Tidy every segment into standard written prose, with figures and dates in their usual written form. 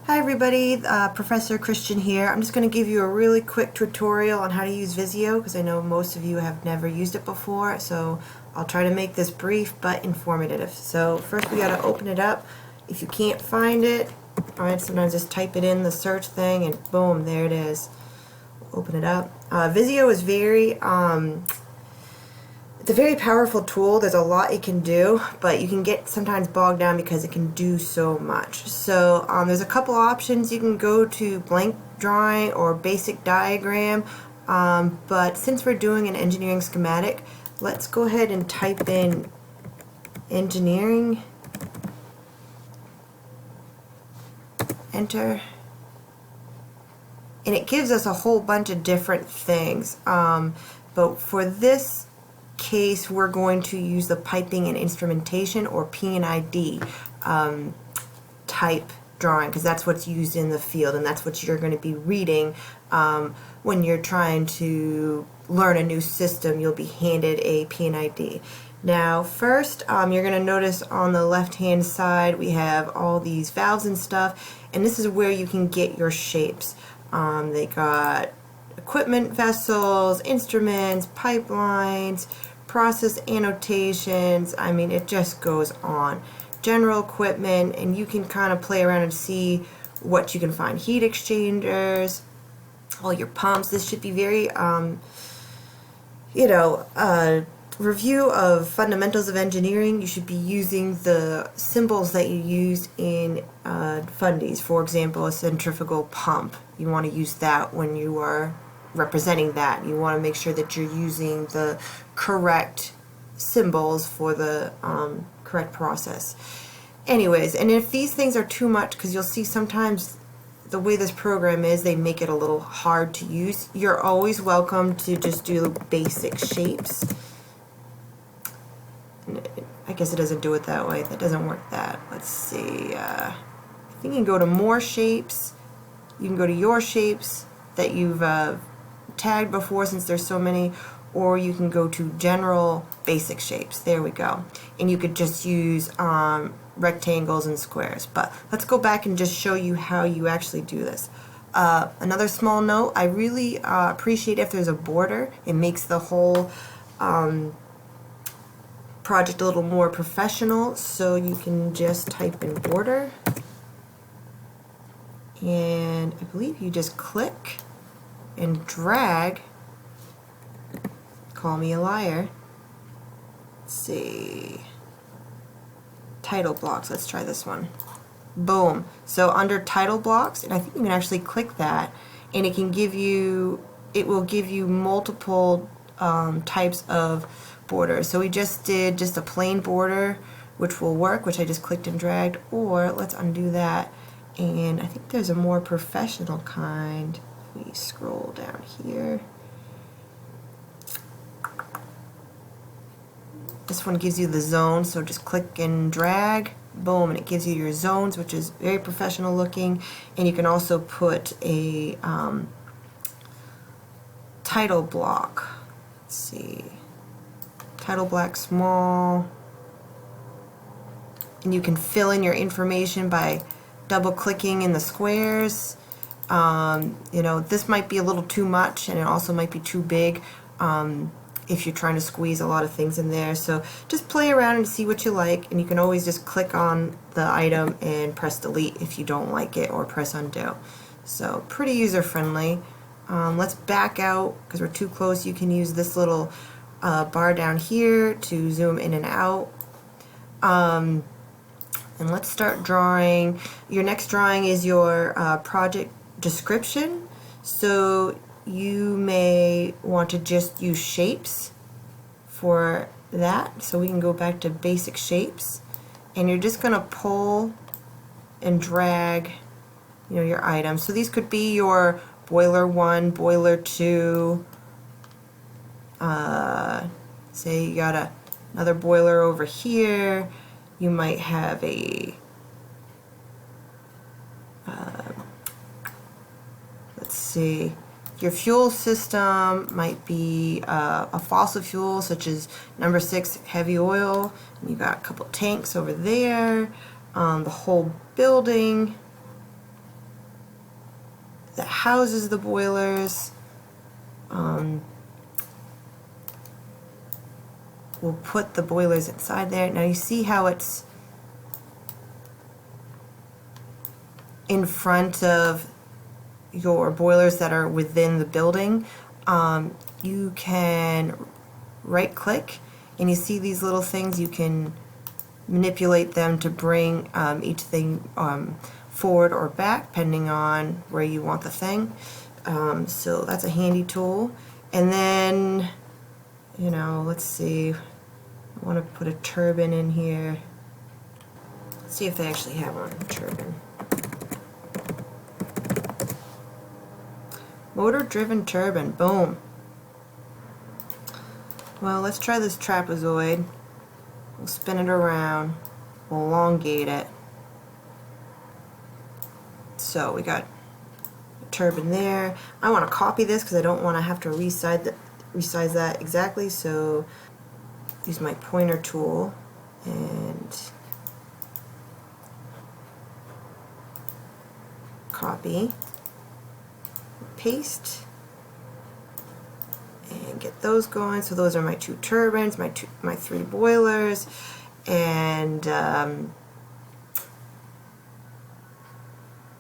Hi everybody, Professor Christian here. I'm just going to give you a really quick tutorial on how to use Visio because I know most of you have never used it before, so I'll try to make this brief but informative. So first we got to open it up. If you can't find it, alright, sometimes just type it in the search thing and boom, there it is. Open it up. Visio is it's a very powerful tool. There's a lot it can do, but you can get sometimes bogged down because it can do so much. So there's a couple options. You can go to blank drawing or basic diagram, but since we're doing an engineering schematic, let's go ahead and type in engineering, enter, and it gives us a whole bunch of different things. But for this case, we're going to use the piping and instrumentation, or P&ID type drawing, because that's what's used in the field and that's what you're going to be reading when you're trying to learn a new system. You'll be handed a P&ID. Now first, you're going to notice on the left hand side we have all these valves and stuff, and this is where you can get your shapes. They got equipment vessels, instruments, pipelines, process annotations. I mean, it just goes on. General equipment, and you can kind of play around and see what you can find. Heat exchangers, all your pumps. This should be very, review of fundamentals of engineering. You should be using the symbols that you used in fundies. For example, a centrifugal pump. You want to use that when you are representing that. You want to make sure that you're using the correct symbols for the correct process. Anyways, and if these things are too much, because you'll see sometimes the way this program is, they make it a little hard to use, you're always welcome to just do basic shapes. I guess it doesn't do it that way. That doesn't work that. Let's see. I think you can go to more shapes. You can go to your shapes that you've tagged before, since there's so many, or you can go to general basic shapes. There we go. And you could just use rectangles and squares. But let's go back and just show you how you actually do this. Another small note, I really appreciate if there's a border. It makes the whole project a little more professional. So you can just type in border, and I believe you just click and drag. Call me a liar. Let's see. Title blocks. Let's try this one. Boom. So under title blocks, and I think you can actually click that, and it can give you, it will give you multiple types of borders. So we just did just a plain border, which will work, which I just clicked and dragged, or let's undo that, and I think there's a more professional kind. We scroll down here. This one gives you the zones, so just click and drag, boom, and it gives you your zones, which is very professional looking. And you can also put a title block. Let's see, title block small, and you can fill in your information by double clicking in the squares. This might be a little too much, and it also might be too big if you're trying to squeeze a lot of things in there. So just play around and see what you like, and you can always just click on the item and press delete if you don't like it, or press undo. So pretty user friendly. Let's back out because we're too close. You can use this little bar down here to zoom in and out. And let's start drawing. Your next drawing is your project description. So you may want to just use shapes for that. So we can go back to basic shapes, and you're just going to pull and drag, your items. So these could be your boiler 1, boiler 2. Say you got another boiler over here. You might have a let's see, your fuel system might be a fossil fuel such as number 6 heavy oil, and you got a couple tanks over there. The whole building houses the boilers. We'll put the boilers inside there. Now you see how it's in front of your boilers that are within the building. You can right click and you see these little things. You can manipulate them to bring each thing forward or back depending on where you want the thing. So that's a handy tool. And then, you know, let's see, I want to put a turbine in here. Let's see if they actually have one, a turbine. Motor driven turbine, boom. Well, let's try this trapezoid. We'll spin it around, we'll elongate it. So we got a turbine there. I want to copy this because I don't want to have to resize that exactly, so use my pointer tool and copy, paste, and get those going. So those are my two turbines, my three boilers, and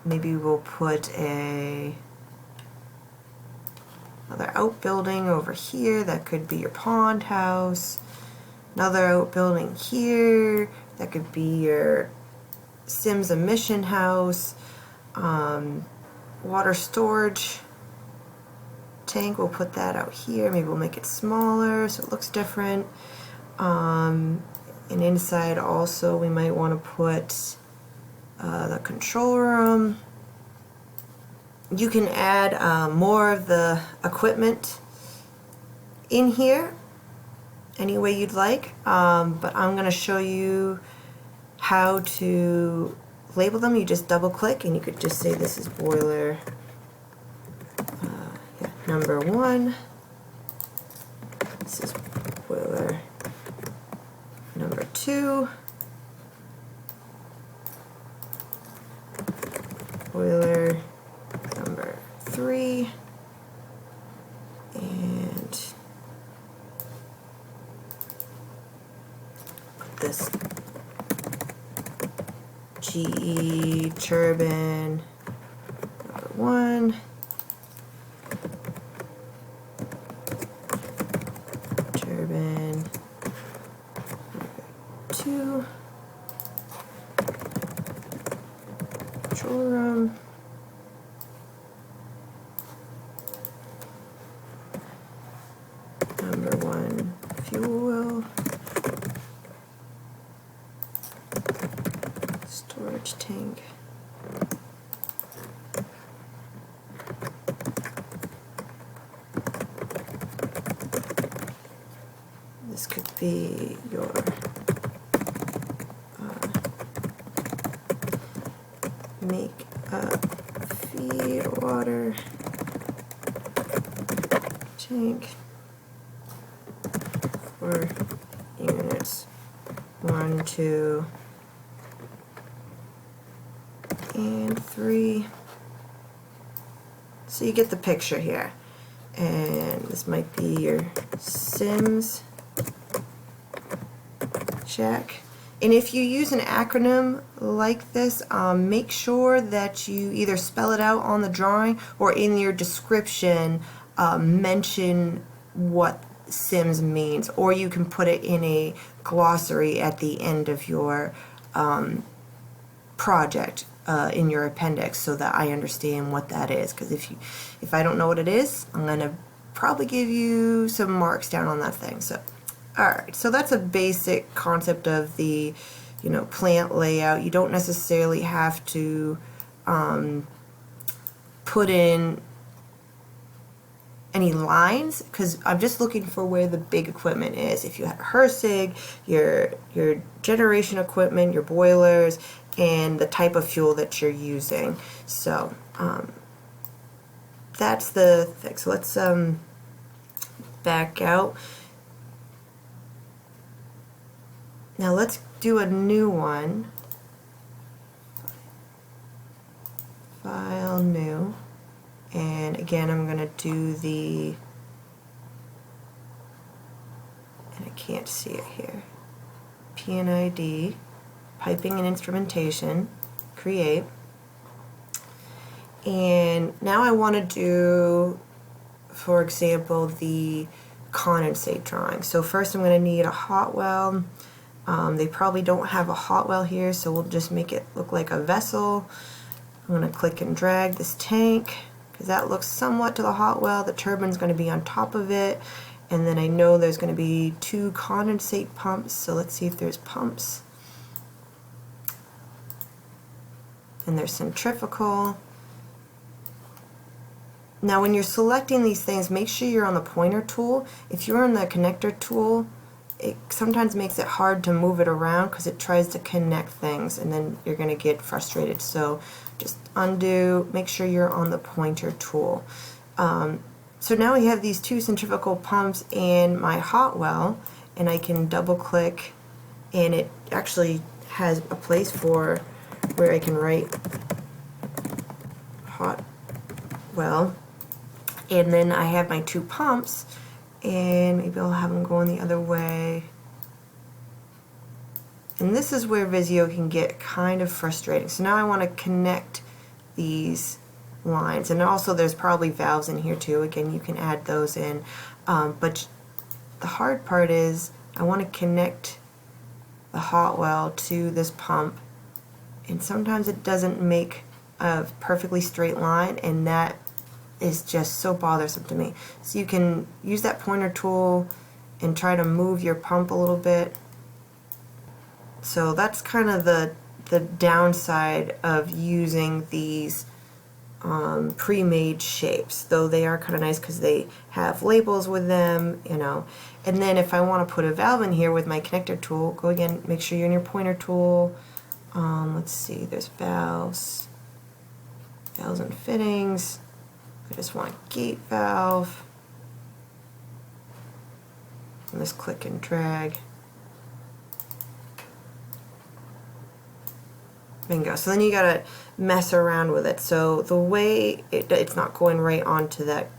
maybe we'll put another outbuilding over here. That could be your pond house. Another outbuilding here. That could be your Sims emission house. Water storage tank, we'll put that out here. Maybe we'll make it smaller so it looks different. And inside also we might want to put the control room. You can add more of the equipment in here any way you'd like, but I'm going to show you how to label them. You just double click and you could just say this is boiler number 1. This is boiler number 2. Boiler number 3. And put this GE turbine number 1. Turbine number 2. Control room. Number 1 fuel oil. Storage tank. This could be your make feed water tank for units 1, 2, and 3. So you get the picture here. And this might be your Sims check. And if you use an acronym like this, make sure that you either spell it out on the drawing or in your description mention what Sims means, or you can put it in a glossary at the end of your project in your appendix so that I understand what that is, because if I don't know what it is, I'm going to probably give you some marks down on that thing. So alright, so that's a basic concept of the, you know, plant layout. You don't necessarily have to put in any lines, because I'm just looking for where the big equipment is. If you have HRSG, your generation equipment, your boilers, and the type of fuel that you're using. So that's the thing. So let's back out. Now let's do a new one. File, new, and again, I'm going to do the, and I can't see it here, P&ID, piping and instrumentation, create. And now I want to do, for example, the condensate drawing. So first I'm going to need a hot well. They probably don't have a hot well here, so we'll just make it look like a vessel. I'm going to click and drag this tank, because that looks somewhat to the hot well. The turbine's going to be on top of it, and then I know there's going to be 2 condensate pumps, so let's see if there's pumps. And there's centrifugal. Now when you're selecting these things, make sure you're on the pointer tool. If you're on the connector tool, it sometimes makes it hard to move it around because it tries to connect things, and then you're going to get frustrated. So just undo, make sure you're on the pointer tool. So now we have these 2 centrifugal pumps and my hot well, and I can double click, and it actually has a place for where I can write hot well. And then I have my 2 pumps, and maybe I'll have them going the other way. And this is where Visio can get kind of frustrating. So now I want to connect these lines, and also there's probably valves in here too. Again, you can add those in, but the hard part is I want to connect the hot well to this pump, and sometimes it doesn't make a perfectly straight line, and that is just so bothersome to me. So you can use that pointer tool and try to move your pump a little bit. So that's kind of the downside of using these pre-made shapes, though they are kind of nice because they have labels with them, you know. And then if I want to put a valve in here with my connector tool, go again, make sure you're in your pointer tool. Let's see, there's valves and fittings. I just want gate valve. And just click and drag. Bingo. So then you gotta mess around with it. So the way it's not going right onto that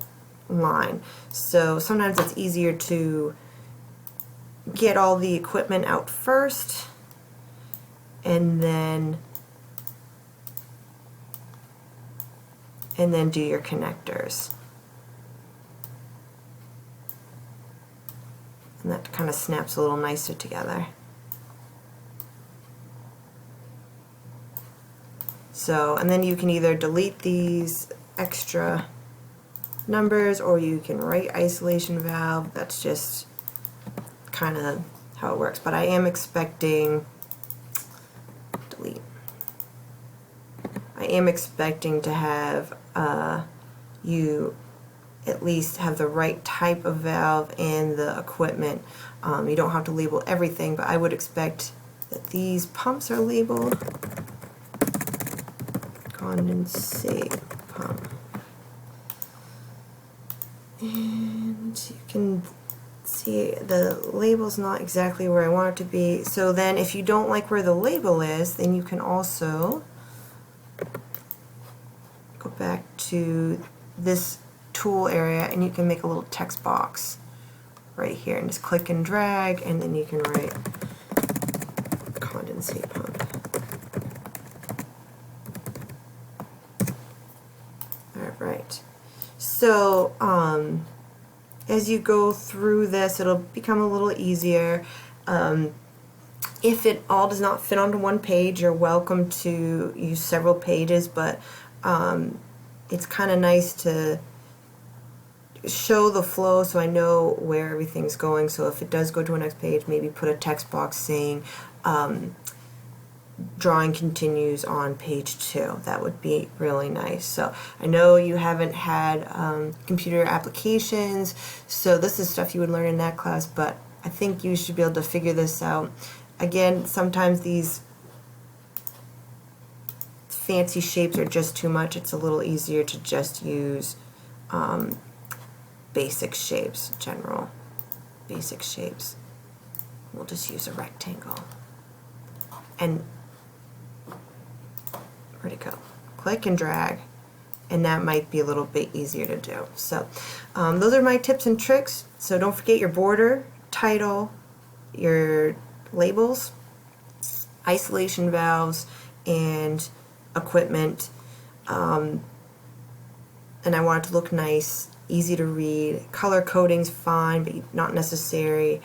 line. So sometimes it's easier to get all the equipment out first, and then do your connectors. And that kind of snaps a little nicer together. So, and then you can either delete these extra numbers, or you can write isolation valve. That's just kind of how it works. But I am expecting, delete. I am expecting to have you at least have the right type of valve and the equipment. You don't have to label everything, but I would expect that these pumps are labeled. Condensate pump. And you can see the label's not exactly where I want it to be. So then if you don't like where the label is, then you can also go back to this tool area, and you can make a little text box right here, and just click and drag, and then you can write condensate pump. Alright, so as you go through this, it'll become a little easier. If it all does not fit onto one page, you're welcome to use several pages, but it's kind of nice to show the flow so I know where everything's going. So if it does go to a next page, maybe put a text box saying drawing continues on page 2. That would be really nice. So I know you haven't had computer applications, so this is stuff you would learn in that class, but I think you should be able to figure this out. Again, sometimes these fancy shapes are just too much. It's a little easier to just use basic shapes, general basic shapes. We'll just use a rectangle. And where'd it go? Click and drag. and that might be a little bit easier to do. So those are my tips and tricks. So don't forget your border, title, your labels, isolation valves, and equipment. And I want it to look nice, easy to read. Color coding's fine, but not necessary.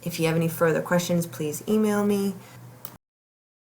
If you have any further questions, please email me.